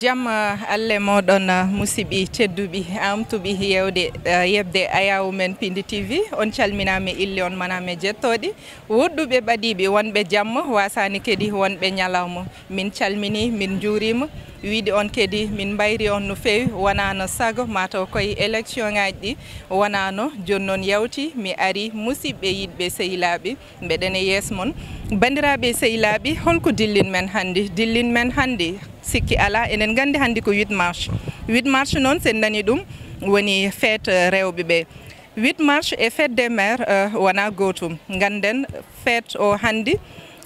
Jam alle moɗon musiɓi tedduɓi amtuɓi yebde ayawu men PIINDI TV on calminami ille on maname jettoɗi woɗɗuɓe ɓaɗiɓe wonɓe jamma wasani kedi wonɓe ñalawma min calmini min juurima wiide on kedi min bayri on no fewi wonano sago mataw koye élection ngaji ɗi wonano joni noon yawti mi ari musidɓe yiɗɓe sehilaɓe mbeɗene yeeso moon bandiraɓe sehilaɓe holko dillin men hande sikki ala enen gandi hande ko 8 mars 8 mars noon sen nani ɗum woni fête rewɓe ɓe 8 mars e fête des mères wona gotum ganden fête o hande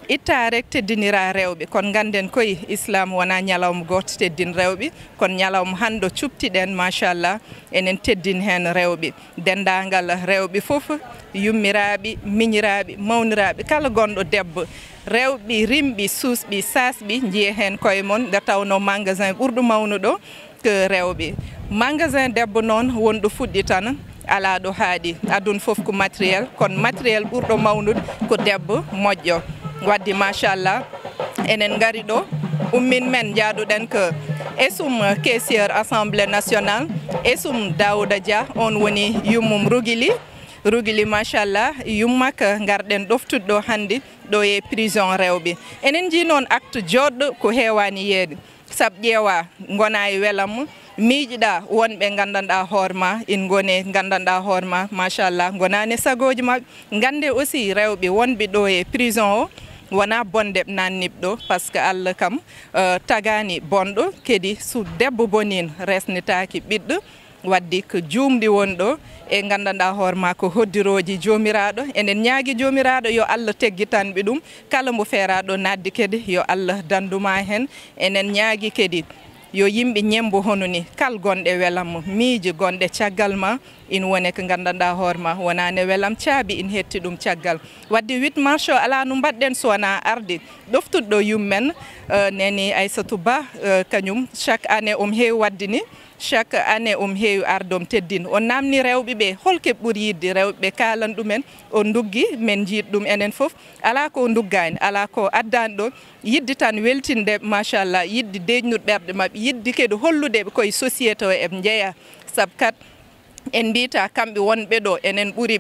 itta rek teddinira rewɓe kono ganden koye islam wona ñalawma goto teddin rewɓe kono ñalawma hande cuptiɗen machallah enen teddin hen rewɓe dendagal rewɓe foof yummiraɓe miñiraɓe mawniraɓe kala gonɗo debbo rewɓe rimɓe suusɓe sasɓe jiiye hen koye moon nde tawno magasin ɓurɗo mawnuɗo ko rewɓe magasin debbo noon wonɗo fuɗɗi tan ala ɗo haaɗi aduna foof ko matériel kono matériel ɓurɗo mawnude ko debbo moƴƴo wadde machallah enen gari ɗo ummin men jaaduɗen ko esum caissiére assemblée nationale esum Daouda Dia on woni yummum rugili machallah yummak garɗen ɗoftude ɗo hande ɗo e prison rewɓe enen ji noon acte joɗɗo ko hewani yeede saabu ƴeewa gona e welam miijiɗa wonɓe gandanɗa hoorema in gone gandanɗa hoorema machallah gonani sagoji mabɓe gande aussi rewɓe wonɓe ɗo e prison o wona bonde nanniɓe ɗo par ce que Allah kam tagani bonɗo kedi so debbo bonin resnitaki ɓiɗɗo wadde ko jumɗi woni ɗo e gandanɗa hoorema ko hoddiroji jomiraɗo enen ñaagui jomiraɗo yo Allah teggitanɓe ɗum kala mo feeraɗo nadde kedi yo Allah danduma hen enen ñaagui kedi yo yimɓe ñembo hono ni kal gonɗe welam miiji gonɗe caggal ma in wone ko gandanɗa hoorema wonane welam caabi in hetti ɗum caggal wadde 8 mars o ala no mbaɗɗen so wona arde ɗoftuɗo yummen neni AISSATA BAH kañum chaque année heewi wadde ni chaque année heewi ardom teddin on namni rewɓe ɓe holke ɓuuri yidde rewɓe ɓe kalan ɗumen o duggi men jiiɗ ɗum enen foof ala ko duggani ala ko addani ɗo yidde tan weltinde machallah yidde deƴnude ɓerɗe mabɓe yidde kadi holludeɓe koye société o eɓe jeeya saabu kat en mbita kamɓe wonɓe ɗo enen ɓuuri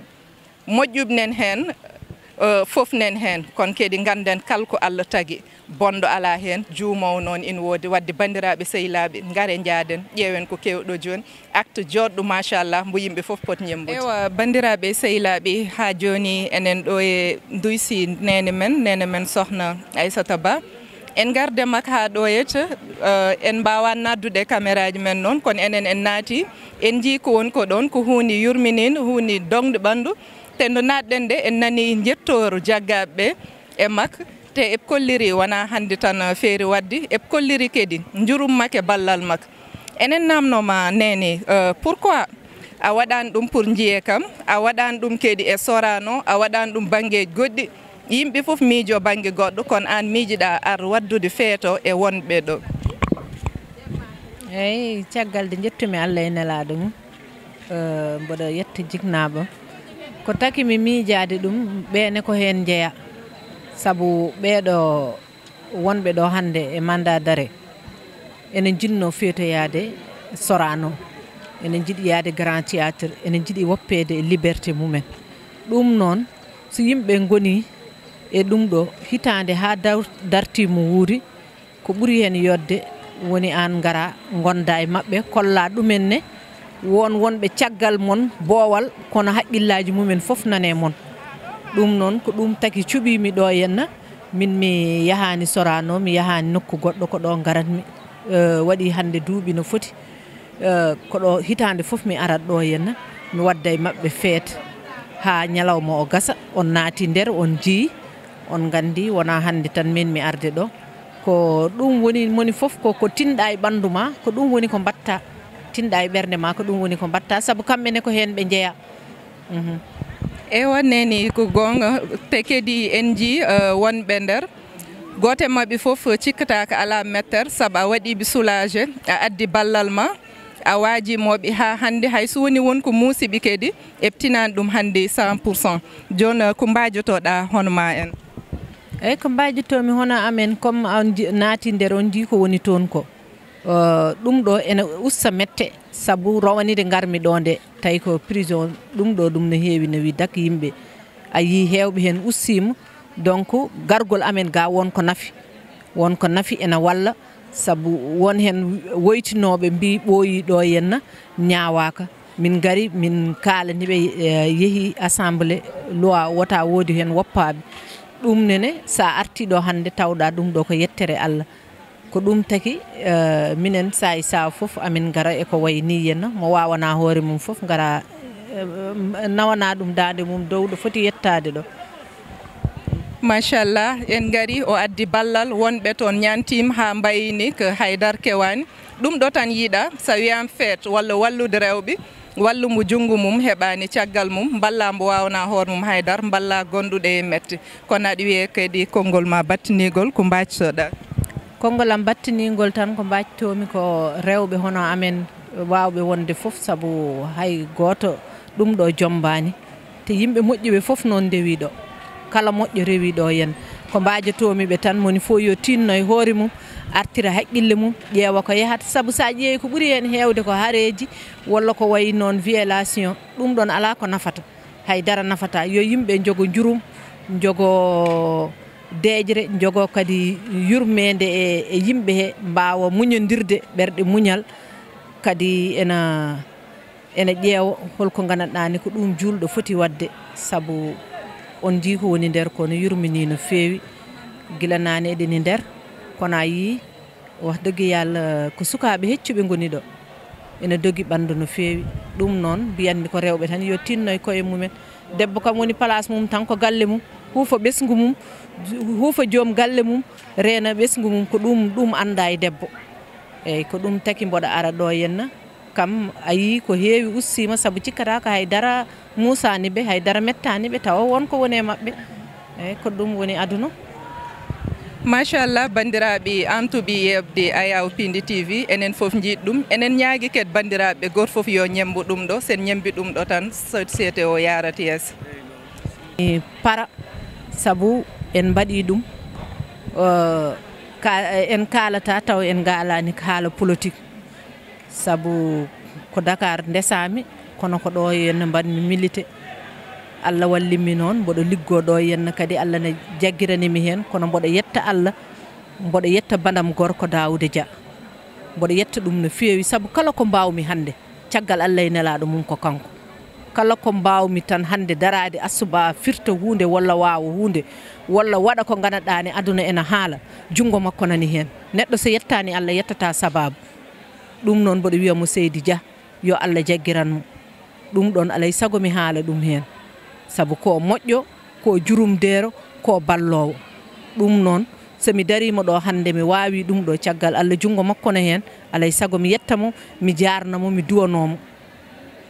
moƴƴubnen hen fofnen hen kono kadi ganden kala ko Allah tagui bonɗo ala hen juumowo noon ina woodi wadde bandiraɓe sehilaɓe gaare jaaden ƴeewen ko kewɗo joni acte joɗɗo machallah mbo yimɓe foof poti ñembude ewa bandiraɓe sehilaɓe ha joni enen ɗo e duysi nene men sohna AISSATA BAH en garde makko ha ɗo yetta en mbawa naddude caméra ji men noon kono enen en naati en jii ko woni ko ɗon ko hunde yurminide hunde dongde ɓandu te nde natɗen nde en nani jettoro jaggaɓeɓe e makko te eɓe kolliri wona hande tan feeri wadde eɓe kolliri kadi jurum makko ballal makko enen namnoma nene pourquoi a waɗani ɗum pour jiiye kam a waɗani ɗum kadi e sorano a waɗani ɗum banggueji goɗɗi yimɓe foof miijo banggue goɗɗo kono an miijiɗa ar waddude feeto e wonɓe ɗo eyyi caggal de jettumi Allah e nelaɗo mum mboɗo yetta jignaɓo ko taki mi miijade ɗum ɓene ko hen jeeya saabu ɓeɗo wonɓe ɗo hande e mandat d'arrêt enen jinno fetoyade Sorano enen jiiɗi yaade Grand Théâtre enen jiiɗi woppede e liberté mumen ɗum noon so yimɓe goni e ɗum ɗo hitande ha dartimo wuuri ko ɓuuri hen yodde woni an gara gonda e mabɓe kolla ɗumen ne wonɓe caggal mon boowal kono haqqillaji mumen foof nane mon ɗum noon ko ɗum taki cuɓimi ɗo henna min mi yahani Sorano mi yahani nokku goɗɗo ko ɗo garatmi waɗi hande duuɓi no foti ko ɗo hitande foof mi arat ɗo henna mi wadda e mabɓe feete ha ñalawma o gasa on naati nder on jeeyi on gandi wona hande tan min mi arde ɗo ko ɗum woni moni foof ko tinɗa e ɓandu ma ko ɗum woni ko mbatta tinɗa e ɓerde ma ko ɗum woni ko mbatta saabu kamɓene ko hen ɓe jeeya ewa neni ko gonga te kadi en jii wonɓe nder goto e mabɓe foof cikkata ko ala mettere saabu a waɗiɓe soulagé a addi ballal ma a waajimoɓe ha hande hay so woni wonko muusiɓe kadi eɓe tinani ɗum hande 100% joni ko mbajotoɗa hono ma en eyyi ko mbajittomi hono amen comme on naati nder on jii ko woni toon ko ɗum ɗo ene usta mette sabu rawanide garmi ɗo nde tawi ko prison ɗum ɗo ɗum no heewi no wi dak yimɓe a yi heewɓe hen ussima donc gargol amen ga wonko nafi ena walla sabu won hen woytinoɓe mbi ɓooyi ɗo henna ñawaka min gari min kalaniɓe yeehi assemblée loi wota woodi hen woppaɓe ɗum nene sa arti ɗo hande tawɗa ɗum ɗo ko yettere Allah ko ɗum taki minen sa foof amin gara eko wayi ni henna mo wawana hoore mum foof gara nawana ɗum dande mum dow ɗo foti yettade ɗo. Machallah en gari o addi ballal wonɓe toon ñantima ha mbayini ko haydar kewani ɗum ɗo tan yiiɗa so wiyam fête walla wallude rewɓe wallumo junggo mum heɓani caggal mum balla mbo wawna hoore mum haydar balla gonduɗe e metti kono aɗa wiye kadi konngol ma battinigol ko mbaccoɗa. Konngol am battinigol tan ko mbactomi ko rewɓe hono amen wawɓe wonde foof sabu hay goto ɗum ɗo jombani te yimɓe moƴƴuɓe foof noon ndewi ɗo kala moƴƴo rewi ɗo yen ko mbajatomiɓe tan moni fof yo tinno e hoore mum artira haqqille mum ƴeewa ko yahata sabu sa ƴeewi ko ɓuuri hen hewde ko haareji walla ko wayi noon violation ɗum ɗon ala ko nafata haydara nafata yo yimɓe jogo jurum jogo deejre jogo kadi yurmede e yimɓe he mbawa muñodirde ɓerɗe muñal kadi ena ƴeewa holko gandanɗa ni ko ɗum julɗo foti wadde sabu on jii ko woni nder kono yurmini no feewi gila nane eɗeni nder kono a yii wax dëgg yalla ko sukaɓe heccuɓe goni ɗo ene dogi ɓandu no feewi ɗum noon mbiyanmi ko rewɓe tan yo tinno e koye mumen debbo kam woni place mum tan ko galle mum huufa ɓesgu mum huufa joom galle mum reena ɓesgu mum ko ɗum anda e debbo eyyi ko ɗum taki mboɗo ara ɗo henna kam a yii ko heewi ussima sabu cikkata ko haydara musani ɓe haydara mettani ɓe tawa wonko woni e mabɓe eyyi ko ɗum woni aduna. Machallah bandiraɓe antuɓe yebde ayaw PIINDI TV enen foof jiiɗ ɗum enen ñaagui kadi bandiraɓe goto foof yo ñembo ɗum ɗo sen ñembi ɗum ɗo tan société o yarata yeeso. Para sabu en mbaɗi ɗum en kalata taw en galani haala politique sabu ko Dakar ndesami kono ko ɗo henna mbanmi milité Allah wallimi noon mboɗo liggo ɗo henna kadi Allah ne jaggiranimi hen kono mboɗo yetta Allah mboɗo yetta bandam gorko Daouda Dia mboɗo yetta ɗum no feewi sabu kala ko mbawmi hande caggal Allah e nelaɗo mum ko kanko kala ko mbawmi tan hande darade asuba firta hunde walla wawa hunde walla waɗa ko gandanɗani aduna ena haala jungo makko nani hen neɗɗo so yettani Allah yettata sababu ɗum noon mboɗo wiyamo Seydi Dia yo Allah jaggiranmo ɗum ɗon alay sago mi haala ɗum hen sabu ko moƴƴo ko jurumdero ko ballowo ɗum noon somi darima ɗo hande mi wawi ɗum ɗo caggal Allah jungo makko no hen alay sago mi yettamo mi jarnamo mi duwanomo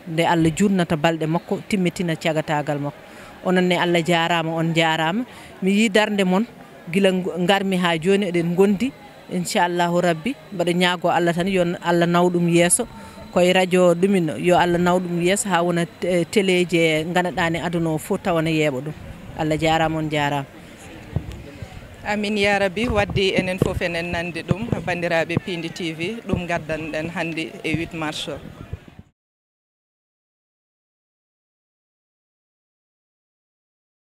nde Allah jurnata balɗe makko timmitina cagatagal makko onon ne Allah jarama on jarama mi yi darde mon gila garmi ha joni eɗen gondi inchallahu rabbi mbaɗa ñaago Allah tan yo Allah nawɗum yeeso koye radio ɗumin yo Allah nawɗum yeeso ha wona téléje gandanɗani aduna o fof tawana yeeɓa ɗum Allah jarama on jarama. Amin ya rabbi waddi enen fof enen nandi ɗum bandiraɓe PIINDI TV ɗum gaddanɗen hande e 8 mars o.